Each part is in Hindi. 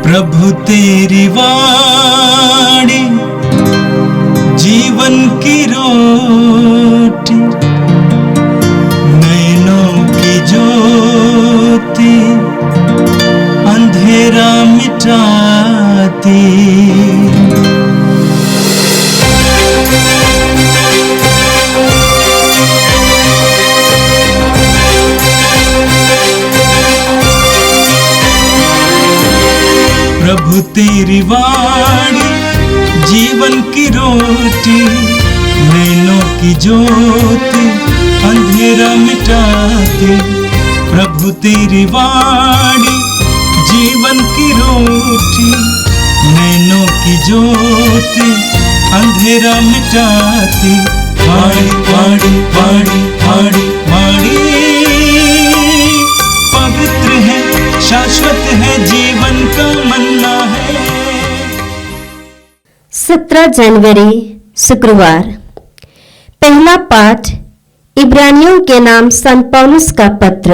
प्रभु तेरी वाणी जीवन की रोटी, नैनों की ज्योति अंधेरा मिटाती। प्रभु तेरी वाणी जीवन की रोटी, नैनों की ज्योति अंधेरा मिटाती। प्रभु तेरी वाणी जीवन की रोटी, नैनों की ज्योति अंधेरा मिटाती। वाणी वाणी वाणी वाणी वाणी पवित्र है, शाश्वत है, जीवन का मन्ना है। 17 जनवरी शुक्रवार। पहला पाठ इब्रानियों के नाम संत पौलुस का पत्र,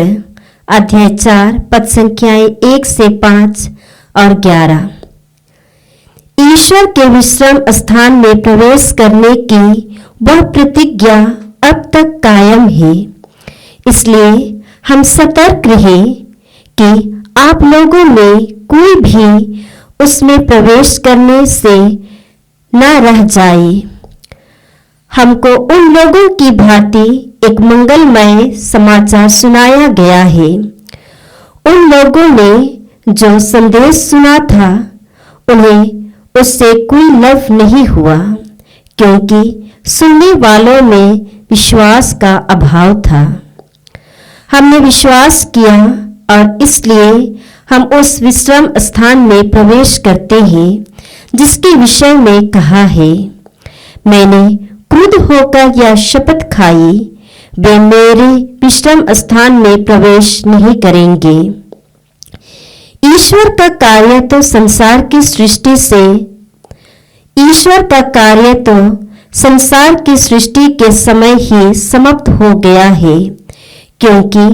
अध्याय 4 पद संख्याएं 1 से 5 और 11। ईश्वर के विश्राम स्थान में प्रवेश करने की वह प्रतिज्ञा अब तक कायम है, इसलिए हम सतर्क रहे कि आप लोगों में कोई भी उसमें प्रवेश करने से न रह जाए। हमको उन लोगों की भांति एक मंगलमय समाचार सुनाया गया है। उन लोगों ने जो संदेश सुना था, उन्हें उससे कोई लाभ नहीं हुआ, क्योंकि सुनने वालों में विश्वास का अभाव था। हमने विश्वास किया और इसलिए हम उस विश्राम स्थान में प्रवेश करते हैं जिसके विषय में कहा है, मैंने क्रुद्ध होकर यह शपथ खाई, वे मेरे विश्राम स्थान में प्रवेश नहीं करेंगे। ईश्वर का कार्य तो संसार की सृष्टि के समय ही समाप्त हो गया है, क्योंकि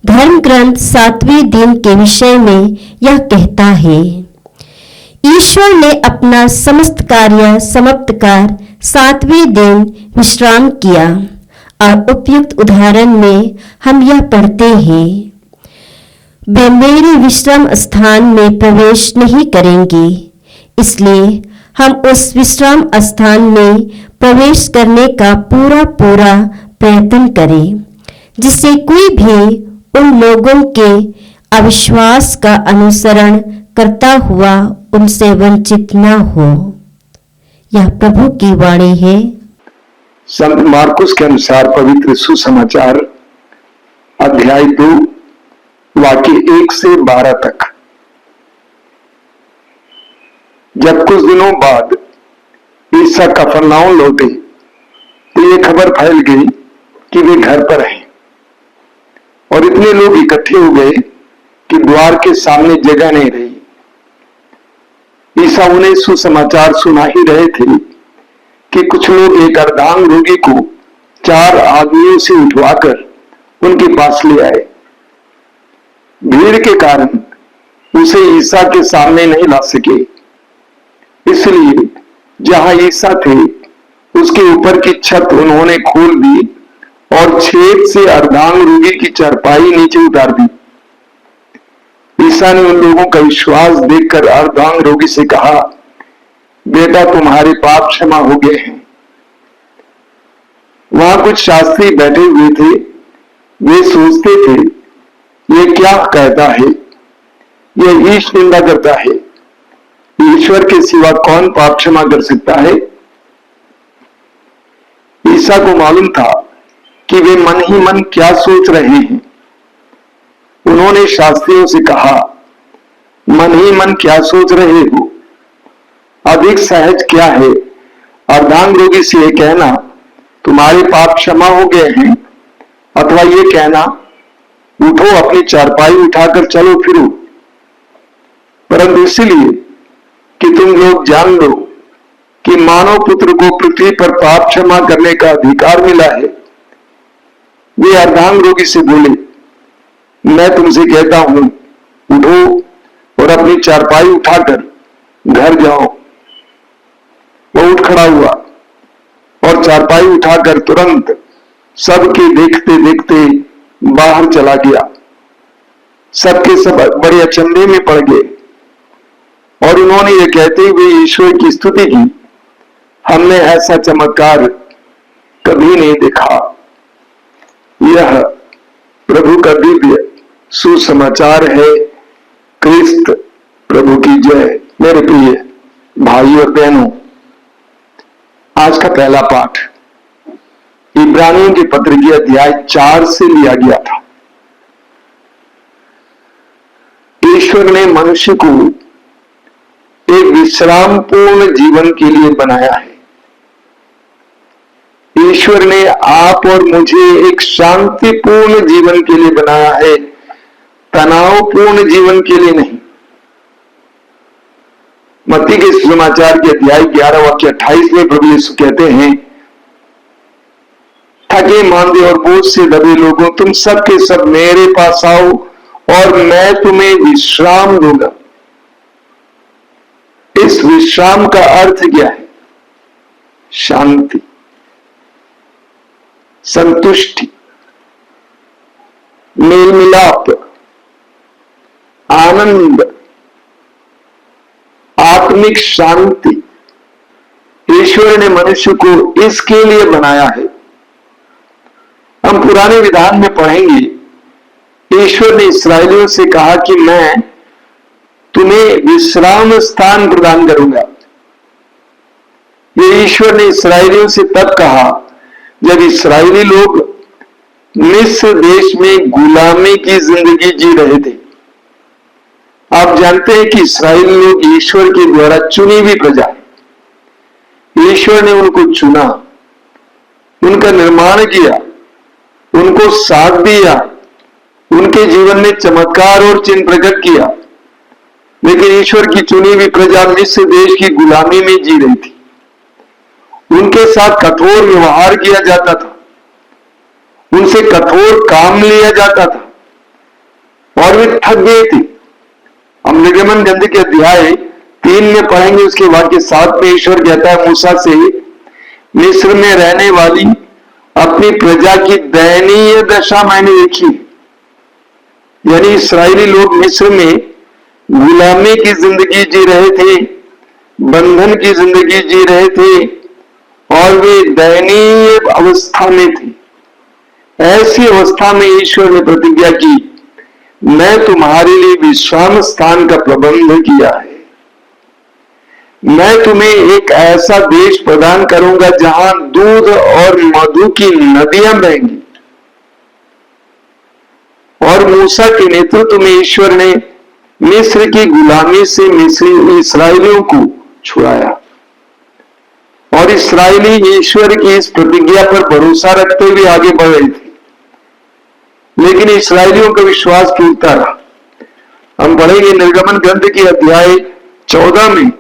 धर्म ग्रंथ 7वें दिन के विषय में यह कहता है, ईश्वर ने अपना समस्त कार्य समाप्त कर 7वें दिन विश्राम किया। और उपयुक्त उदाहरण में हम यह पढ़ते हैं, वे मेरे विश्राम स्थान में प्रवेश नहीं करेंगे। इसलिए हम उस विश्राम स्थान में प्रवेश करने का पूरा प्रयत्न करें, जिससे कोई भी उन लोगों के अविश्वास का अनुसरण करता हुआ उनसे वंचित न हो। यह प्रभु की वाणी है। संत मार्कुस के अनुसार पवित्र सुसमाचार अध्याय 2 वाक्य 1 से 12 तक। जब कुछ दिनों बाद ईसा कफरनहूम लौटे तो ये खबर फैल गई कि वे घर पर हैं, और इतने लोग इकट्ठे हो गए कि द्वार के सामने जगह नहीं रही। ईसा उन्हें सुसमाचार सुना ही रहे थे कि कुछ लोग एक अर्धांग रोगी को 4 आदमियों से उठवाकर उनके पास ले आए। भीड़ के कारण उसे ईसा के सामने नहीं ला सके, इसलिए जहां ईसा थे उसके ऊपर की छत उन्होंने खोल दी और छेद से अर्धांग रोगी की चारपाई नीचे उतार दी। ईसा ने उन लोगों का विश्वास देखकर अर्धांग रोगी से कहा, बेटा तुम्हारे पाप क्षमा हो गए हैं। वहां कुछ शास्त्री बैठे हुए थे, वे सोचते थे ये क्या कहता है, यह ईश निंदा करता है। ईश्वर के सिवा कौन पाप क्षमा कर सकता है? ईसा को मालूम था कि वे मन ही मन क्या सोच रहे हैं। उन्होंने शास्त्रियों से कहा, मन ही मन क्या सोच रहे हो? अधिक सहज क्या है, अर्धांग रोगी से यह कहना तुम्हारे पाप क्षमा हो गए हैं, अथवा ये कहना उठो अपनी चारपाई उठाकर चलो फिरो? परंतु इसलिए कि तुम लोग जान लो कि मानव पुत्र को पृथ्वी पर पाप क्षमा करने का अधिकार मिला है। वे अर्धांग रोगी से बोले, मैं तुमसे कहता हूं, उठो और और अपनी चारपाई उठाकर घर जाओ। वो उठ खड़ा हुआ और चारपाई उठाकर तुरंत सबके देखते देखते बाहर चला गया। सबके सब बड़े अचंभे में पड़ गए और उन्होंने ये कहते हुए ईश्वर की स्तुति की, हमने ऐसा चमत्कार कभी नहीं देखा। यह प्रभु का दिव्य सुसमाचार है। क्रिस्त प्रभु की जय। मेरे प्रिय भाई और बहनों, आज का पहला पाठ इब्रानियों के पत्र के अध्याय 4 से लिया गया था। ईश्वर ने मनुष्य को एक विश्राम पूर्ण जीवन के लिए बनाया है। ईश्वर ने आप और मुझे एक शांतिपूर्ण जीवन के लिए बनाया है, तनावपूर्ण जीवन के लिए नहीं। मत्ती के सुसमाचार के अध्याय 11 वाक्य 28 में प्रभु यीशु कहते हैं, थके मांदे और बोझ से दबे लोगों, तुम सब के सब मेरे पास आओ और मैं तुम्हें विश्राम दूंगा। इस विश्राम का अर्थ क्या है? शांति, संतुष्टि, मेल मिलाप, आनंद, आत्मिक शांति। ईश्वर ने मनुष्य को इसके लिए बनाया है। हम पुराने विधान में पढ़ेंगे, ईश्वर ने इस्राएलियों से कहा कि मैं तुम्हें विश्राम स्थान प्रदान करूंगा। ये ईश्वर ने इस्राएलियों से तब कहा जब इस्राएली लोग मिस्र देश में गुलामी की जिंदगी जी रहे थे। आप जानते हैं कि इस्राएली लोग ईश्वर के द्वारा चुनी हुई प्रजा है। ईश्वर ने उनको चुना, उनका निर्माण किया, उनको साथ दिया, उनके जीवन में चमत्कार और चिन्ह प्रकट किया। लेकिन ईश्वर की चुनी हुई प्रजा मिस्र देश की गुलामी में जी रही थी। उनके साथ कठोर व्यवहार किया जाता था, उनसे कठोर काम लिया जाता था और वे थक गए थे। हम निर्गमन ग्रंथ के अध्याय 3 में पढ़ेंगे, उसके वाक्य 7 में ईश्वर कहता है मूसा से, मिस्र में रहने वाली अपनी प्रजा की दयनीय दशा मैंने देखी। यानी इस्राएली लोग मिस्र में गुलामी की जिंदगी जी रहे थे, बंधन की जिंदगी जी रहे थे और वे दयनीय अवस्था में थे। ऐसी अवस्था में ईश्वर ने प्रतिज्ञा की, मैं तुम्हारे लिए विश्राम स्थान का प्रबंध किया है। मैं तुम्हें एक ऐसा देश प्रदान करूंगा जहां दूध और मधु की नदियां बहेंगी। और मूसा के नेतृत्व में ईश्वर ने मिस्र की गुलामी से मिस्री इस्राएलियों को छुड़ाया और इस्राएली ईश्वर की इस प्रतिज्ञा पर भरोसा रखते हुए आगे बढ़ रहे थे। लेकिन इस्राएलियों का विश्वास टूटता रहा। हम पढ़ेंगे निर्गमन ग्रंथ के अध्याय 14 में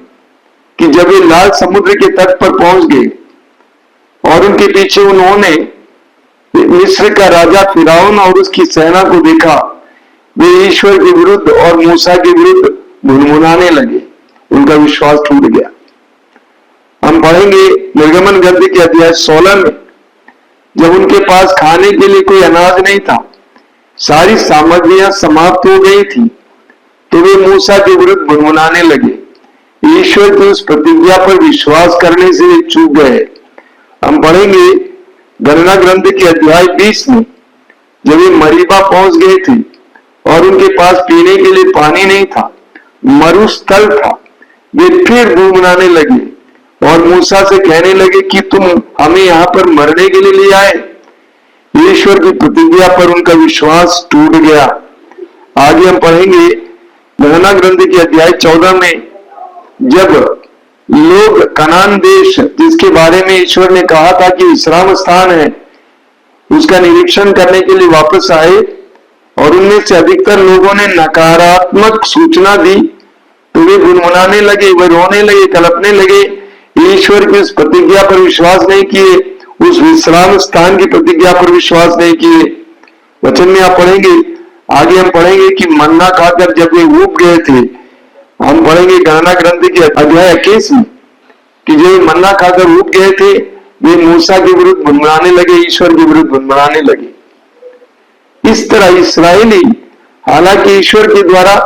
कि जब वे लाल समुद्र के तट पर पहुंच गए और उनके पीछे उन्होंने मिस्र का राजा फिरौन और उसकी सेना को देखा, वे ईश्वर के विरुद्ध और मूसा के विरुद्ध भुनभुनाने लगे। उनका विश्वास टूट गया। हम पढ़ेंगे निर्गमन ग्रंथ के अध्याय 16 में, जब उनके पास खाने के लिए कोई अनाज नहीं था, सारी सामग्रियां समाप्त हो गई थी, तो वे मूसा के विरुद्ध भुनभुनाने लगे। ईश्वर की उस प्रतिज्ञा पर विश्वास करने से वे चूक गए। हम पढ़ेंगे गणना ग्रंथ के अध्याय 20 में, जब वे मरीबा पहुंच गए थे और उनके पास पीने के लिए पानी नहीं था, मरुस्थल था, वे फिर भुनभुनाने लगे और मूसा से कहने लगे कि तुम हमें यहां पर मरने के लिए ले आए। ईश्वर की प्रतिज्ञा पर उनका विश्वास टूट गया। आगे हम पढ़ेंगे गणना ग्रंथ के अध्याय 14 में, जब लोग कनान देश, जिसके बारे में ईश्वर ने कहा था कि विश्राम स्थान है, उसका निरीक्षण करने के लिए वापस आए और उनमें से अधिकतर लोगों ने नकारात्मक सूचना दी, तो वे गुनगुनाने लगे, वे रोने लगे, कलपने लगे। ईश्वर की उस प्रतिज्ञा पर विश्वास नहीं किए, उस विश्राम स्थान की प्रतिज्ञा पर विश्वास नहीं किए। वचन में आप पढ़ेंगे, आगे हम पढ़ेंगे कि मन्ना खाकर जब वे ऊब गए थे, हम पढ़ेंगे गणना ग्रंथ के अध्याय 21 में कि जो मन्ना खाकर उब गए थे वे मूसा के विरुद्ध बुनबुनाने लगे, ईश्वर के विरुद्ध बुनबुनाने लगे। इस तरह इस्राएली हालांकि ईश्वर के द्वारा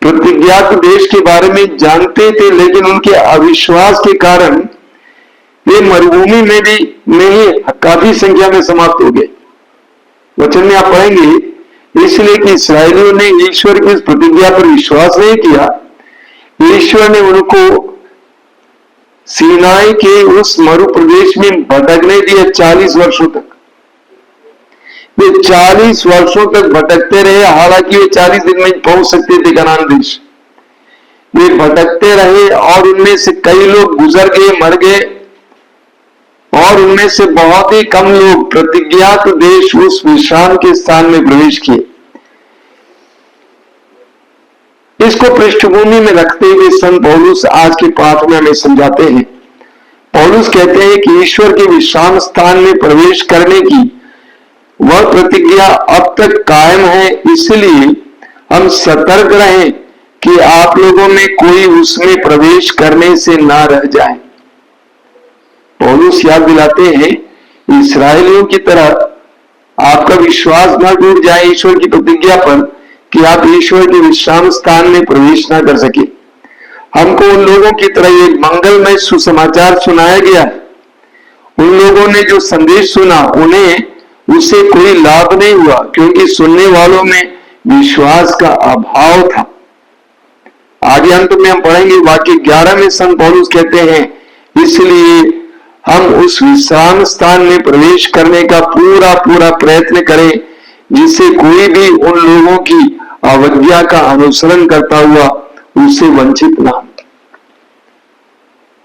प्रतिज्ञात देश के बारे में जानते थे, लेकिन उनके अविश्वास के कारण वे मरुभूमि में ही काफी संख्या में समाप्त हो गए। वचन में आप पढ़ेंगे इसलिए कि इसराइलियों ने ईश्वर की उस प्रतिज्ञा पर विश्वास नहीं किया। ईश्वर ने उनको सीनाई के उस मरु प्रदेश में भटकने दिया 40 वर्षों तक। वे 40 वर्षों तक भटकते रहे, हालांकि वे 40 दिन में पहुंच सकते थे कनान देश। वे भटकते रहे और उनमें से कई लोग गुजर गए, मर गए, और उनमें से बहुत ही कम लोग प्रतिज्ञात देश उस विश्राम के स्थान में प्रवेश किए। इसको पृष्ठभूमि में रखते हुए संत पौलुस आज के पाठ में हमें समझाते हैं। पौलुस कहते हैं कि ईश्वर के विश्राम स्थान में प्रवेश करने की वह प्रतिज्ञा अब तक कायम है, इसलिए हम सतर्क रहें कि आप लोगों में कोई उसमें प्रवेश करने से ना रह जाए। पौलुस याद दिलाते हैं इस्राएलियों की तरह आपका विश्वास न टूट जाए ईश्वर की प्रतिज्ञा पर कि आप ईश्वर के विश्राम स्थान में प्रवेश ना कर सके। हमको उन लोगों की तरह एक मंगलमय सुसमाचार सुनाया गया है। उन लोगों ने जो संदेश सुना उन्हें उससे कोई लाभ नहीं हुआ, क्योंकि सुनने वालों में विश्वास का अभाव था। आगे अंत में हम पढ़ेंगे वाक्य 11 में संत पौलुस कहते हैं इसलिए हम उस विश्राम स्थान में प्रवेश करने का पूरा प्रयत्न करें, जिससे कोई भी उन लोगों की अवज्ञा का अनुसरण करता हुआ उससे वंचित ना हो।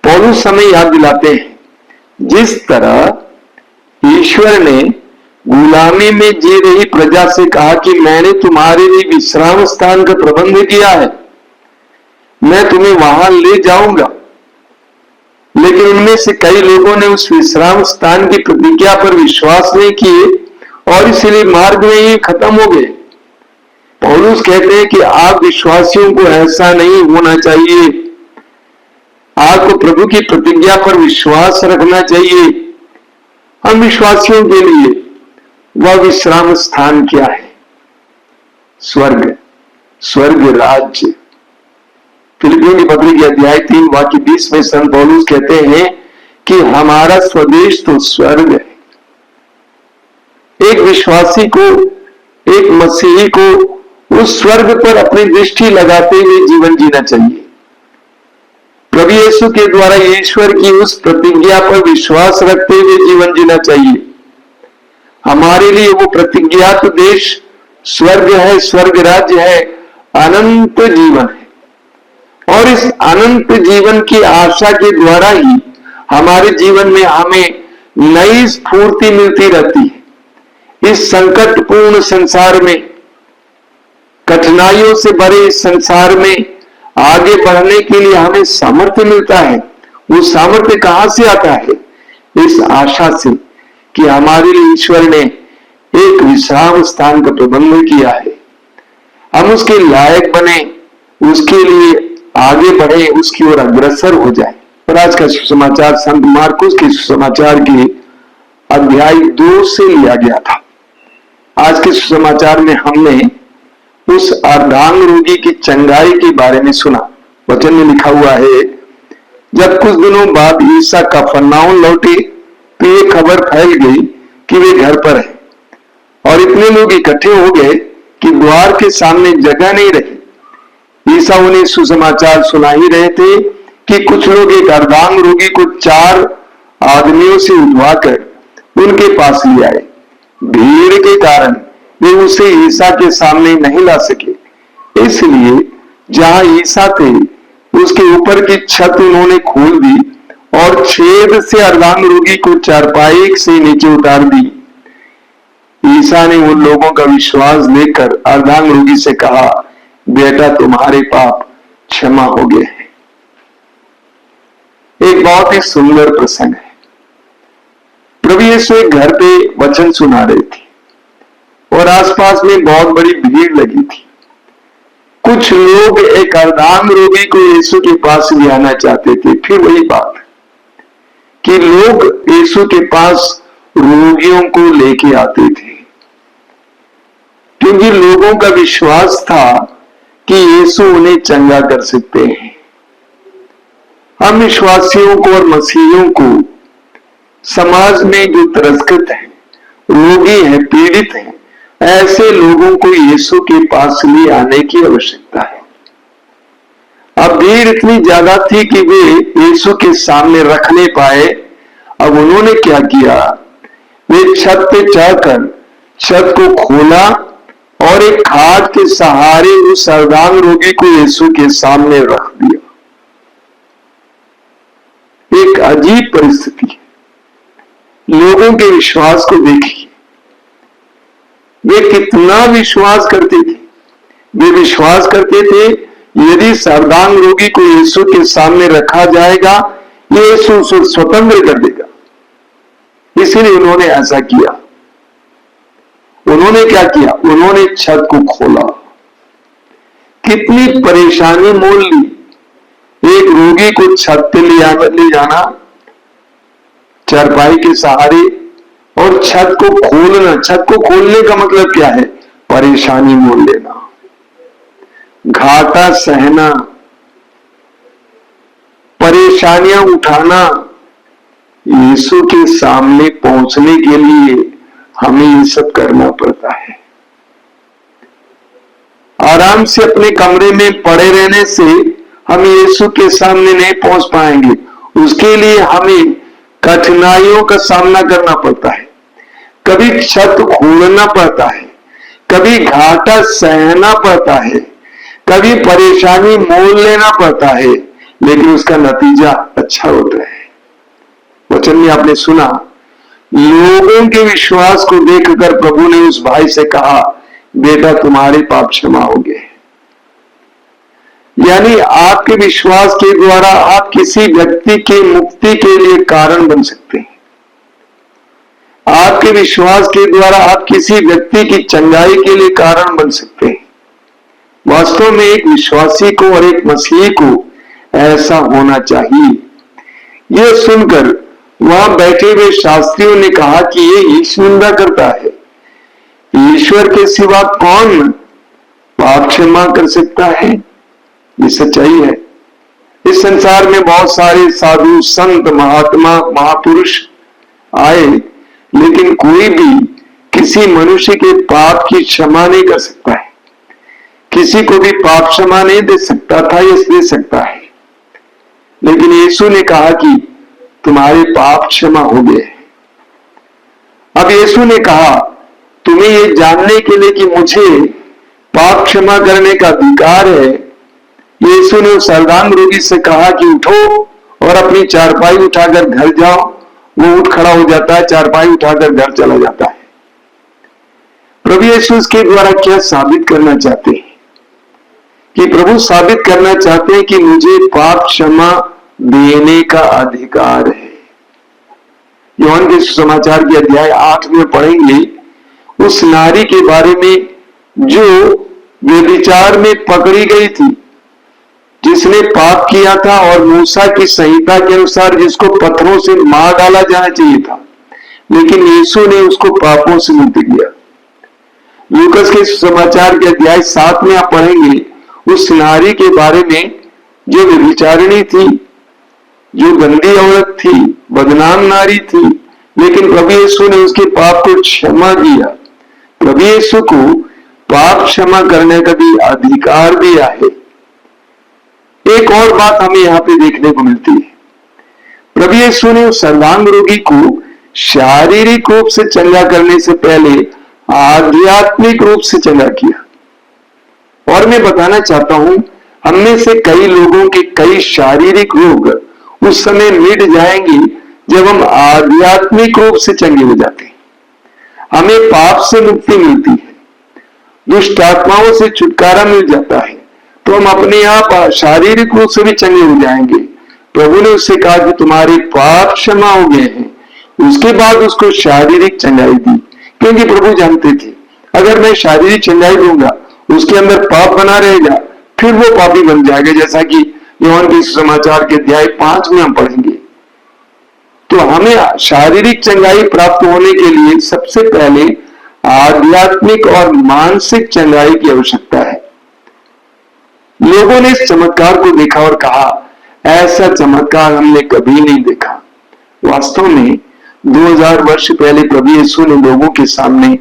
पौलुस हमें याद दिलाते हैं जिस तरह ईश्वर ने गुलामी में जी रही प्रजा से कहा कि मैंने तुम्हारे लिए विश्राम स्थान का प्रबंध किया है, मैं तुम्हें वहां ले जाऊंगा। लेकिन उनमें से कई लोगों ने उस विश्राम स्थान की प्रतिज्ञा पर विश्वास नहीं किए और इसलिए मार्ग में ही खत्म हो गए। पौलुस कहते हैं कि आप विश्वासियों को ऐसा नहीं होना चाहिए। आपको प्रभु की प्रतिज्ञा पर विश्वास रखना चाहिए। हम विश्वासियों के लिए वह विश्राम स्थान क्या है? स्वर्ग राज्य। फिलिपियों की पत्री के अध्याय 3 वाक्य 20 में संत पौलुस कहते हैं कि हमारा स्वदेश तो स्वर्ग है। एक विश्वासी को, एक मसीही को उस स्वर्ग पर अपनी दृष्टि लगाते हुए जीवन जीना चाहिए। प्रभु यीशु के द्वारा ईश्वर की उस प्रतिज्ञा पर विश्वास रखते हुए जीवन जीना चाहिए। हमारे लिए वो प्रतिज्ञात देश स्वर्ग है, स्वर्ग राज्य है, अनंत जीवन है। और इस अनंत जीवन की आशा के द्वारा ही हमारे जीवन में हमें नई स्फूर्ति मिलती रहती है। इस संकटपूर्ण संसार में, कठिनाइयों से भरे इस संसार में आगे बढ़ने के लिए हमें सामर्थ्य मिलता है। वो सामर्थ्य कहां से आता है? इस आशा से कि हमारे लिए ईश्वर ने एक विश्राम स्थान का प्रबंध किया है। हम उसके लायक बने, उसके लिए आगे बढ़े, उसकी ओर अग्रसर हो जाए। और आज का सुसमाचार संत मार्कुस के सुसमाचार के अध्याय 2 से लिया गया था। आज के सुसमाचार में हमने उस अर्धांग रोगी की चंगाई के बारे में सुना। वचन में लिखा हुआ है, जब कुछ दिनों बाद ईसा कफरनहूम लौटे तो ये खबर फैल गई कि वे घर पर है, और इतने लोग इकट्ठे हो गए कि द्वार के सामने जगह नहीं रही। ईसा उन्हें सुसमाचार सुना ही रहे थे कि कुछ लोग एक अर्धांग रोगी को 4 आदमियों से उठवाकर उनके पास ले आए। भीड़ के कारण वे उसे ईसा के सामने नहीं ला सके, इसलिए जहां ईसा थे उसके ऊपर की छत उन्होंने खोल दी और छेद से अर्धांग रोगी को चारपाई से नीचे उतार दी। ईसा ने उन लोगों का विश्वास देखकर अर्धांग रोगी से कहा, बेटा तुम्हारे पाप क्षमा हो गए हैं। एक बहुत ही सुंदर प्रसंग है। प्रभु यीशु एक घर पे वचन सुना रहे थे और आसपास में बहुत बड़ी भीड़ लगी थी। कुछ लोग एक अर्धांग रोगी को यीशु के पास ले आना चाहते थे। फिर वही बात कि लोग यीशु के पास रोगियों को लेके आते थे क्योंकि लोगों का विश्वास था कि यीशु उन्हें चंगा कर सकते हैं। हम विश्वासियों को और मसीहियों को समाज में जो तिरस्कृत है, रोगी है, पीड़ित है, ऐसे लोगों को यीशु के पास ले आने की आवश्यकता है। अब भीड़ इतनी ज्यादा थी कि वे यीशु के सामने रख नहीं पाए। अब उन्होंने क्या किया, वे छत पे चढ़कर छत को खोला और एक खाट के सहारे उस अर्धांग रोगी को यीशु के सामने रख दिया। एक अजीब परिस्थिति है। लोगों के विश्वास को देखिए, वे कितना विश्वास करते थे। वे विश्वास करते थे यदि अर्धांग रोगी को यीशु के सामने रखा जाएगा, यीशु उसे स्वतंत्र कर देगा। इसलिए उन्होंने ऐसा किया। उन्होंने क्या किया, उन्होंने छत को खोला। कितनी परेशानी मोल ली। एक रोगी को छत पे ले जाना चारपाई के सहारे और छत को खोलना। छत को खोलने का मतलब क्या है, परेशानी मोल लेना, घाटा सहना, परेशानियां उठाना। यीशु के सामने पहुंचने के लिए हमें ये सब करना पड़ता है। आराम से अपने कमरे में पड़े रहने से हम यीशु के सामने नहीं पहुंच पाएंगे। उसके लिए हमें कठिनाइयों का सामना करना पड़ता है। कभी छत खोलना पड़ता है, कभी घाटा सहना पड़ता है, कभी परेशानी मोल लेना पड़ता है, लेकिन उसका नतीजा अच्छा होता है। वचन में आपने सुना, लोगों के विश्वास को देखकर प्रभु ने उस भाई से कहा, बेटा तुम्हारे पाप क्षमा हो गए। यानी आपके विश्वास के द्वारा आप किसी व्यक्ति के मुक्ति के लिए कारण बन सकते हैं। आपके विश्वास के द्वारा आप किसी व्यक्ति की चंगाई के लिए कारण बन सकते हैं। वास्तव में एक विश्वासी को और एक मसीही को ऐसा होना चाहिए। यह सुनकर वहां बैठे हुए शास्त्रियों ने कहा कि ये ईश्वर निंदा करता है। ईश्वर के सिवा कौन पाप क्षमा कर सकता है? ये सच्चाई है। इस संसार में बहुत सारे साधु, संत, महात्मा, महापुरुष आए, लेकिन कोई भी किसी मनुष्य के पाप की क्षमा नहीं कर सकता है। किसी को भी पाप क्षमा नहीं दे सकता था, ये दे सकता है। लेकिन यीशु ने कहा कि तुम्हारे पाप क्षमा हो गए। अब यीशु ने कहा, तुम्हें ये जानने के लिए कि मुझे पाप क्षमा करने का अधिकार है, यीशु ने उस अर्धांग रोगी से कहा कि उठो और अपनी चारपाई उठाकर घर जाओ। वो उठ खड़ा हो जाता है, चारपाई उठाकर घर चला जाता है। प्रभु यीशु इसके द्वारा क्या साबित करना चाहते हैं? कि प्रभु साबित करना चाहते हैं कि मुझे पाप क्षमा देने का अधिकार है। यूहन्ना के समाचार के अध्याय 8 में पढ़ेंगे उस नारी के बारे में जो व्यभिचार में पकड़ी गई थी, जिसने पाप किया था और मूसा की संहिता के अनुसार जिसको पत्थरों से मार डाला जाना चाहिए था, लेकिन यीशु ने उसको पापों से मुक्त किया। लूकस के समाचार के अध्याय 7 में आप पढ़ेंगे उस नारी के बारे में जो व्यभिचारिणी थी, जो गंदी औरत थी, बदनाम नारी थी, लेकिन प्रभु यीशु ने उसके पाप को क्षमा किया। प्रभु यीशु को पाप क्षमा करने का भी अधिकार दिया है। एक और बात हमें यहाँ पे देखने को मिलती है, प्रभु यीशु ने उस अर्धांग रोगी को शारीरिक रूप से चंगा करने से पहले आध्यात्मिक रूप से चंगा किया। और मैं बताना चाहता हूं, हम में से कई लोगों के कई शारीरिक रोग उस समय मिट जाएंगे जब हम आध्यात्मिक रूप से चंगे हो जाते हैं। हमें पाप से मुक्ति मिलती है, दुष्ट आत्माओं से छुटकारा मिल जाता है, तो हम अपने आप शारीरिक रूप से भी चंगे हो जाएंगे। प्रभु ने उससे कहा कि तुम्हारे पाप क्षमा हो गए हैं। उसके बाद उसको शारीरिक चंगाई दी, क्योंकि प्रभु जानते थे अगर मैं शारीरिक चंगाई दूंगा, उसके अंदर पाप बना रहेगा फिर वो पापी बन जाएगा, जैसा कि यूहन्ना के सुसमाचार के अध्याय 5 में हम पढ़ेंगे। तो हमें शारीरिक चंगाई प्राप्त होने के लिए सबसे पहले आध्यात्मिक और मानसिक चंगाई की आवश्यकता है। लोगों ने इस चमत्कार को देखा और कहा, ऐसा चमत्कार हमने कभी नहीं देखा। वास्तव में 2000 वर्ष पहले प्रभु यीशु ने लोगों के सामने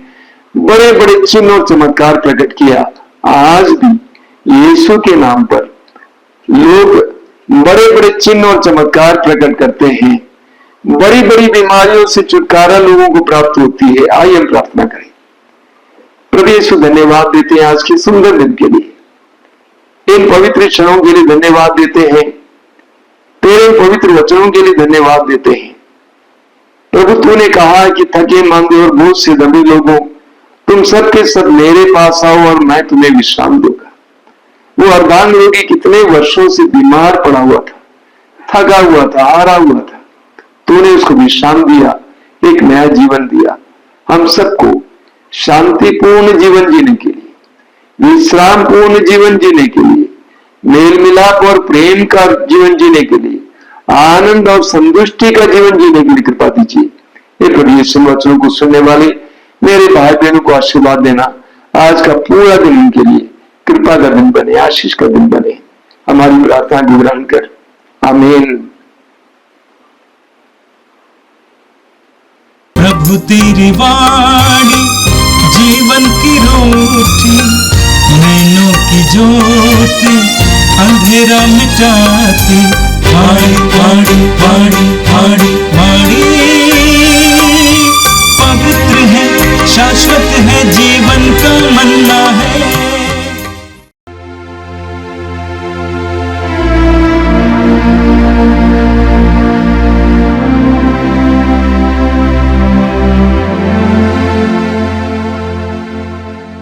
बड़े बड़े चिन्ह और चमत्कार प्रकट किया। आज भी यीशु के नाम पर लोग बड़े बड़े चिन्ह और चमत्कार प्रकट करते हैं। बड़ी बड़ी बीमारियों से छुटकारा लोगों को प्राप्त होती है। आइए हम प्रार्थना करें। प्रभु यीशु, धन्यवाद देते हैं आज के सुंदर दिन के लिए, इन पवित्र क्षणों के लिए धन्यवाद देते हैं, तेरे पवित्र वचनों के लिए धन्यवाद देते हैं। प्रभु, तूने कहा कि थके मांदे और बोझ से दबे लोगों, तुम सब के सब मेरे पास आओ और मैं तुम्हें विश्राम दूंगा। वो अर्धांग रोगी कितने वर्षों से बीमार पड़ा हुआ था, थका हुआ था, हारा हुआ था, तूने उसको विश्राम दिया, एक नया जीवन दिया। हम सबको शांतिपूर्ण जीवन जीने के लिए, विश्राम पूर्ण जीवन जीने के लिए, मेल मिलाप और प्रेम का जीवन जीने के लिए, आनंद और संतुष्टि का जीवन जीने के लिए कृपा दीजिए। ये प्रभु यीशु वचनों को सुनने वाले मेरे भाई बहनों को आशीर्वाद देना। आज का पूरा दिन उनके लिए कृपा का दिन बने, आशीष का दिन बने। हमारी प्रार्थना को ग्रहण कर, आमीन। प्रभु तेरी वाणी जीवन की रोटी, नैनों की ज्योति अंधेरा मिटाती। वाणी वाणी वाणी वाणी वाणी पवित्र है, शाश्वत है, जीवन का मन्ना है।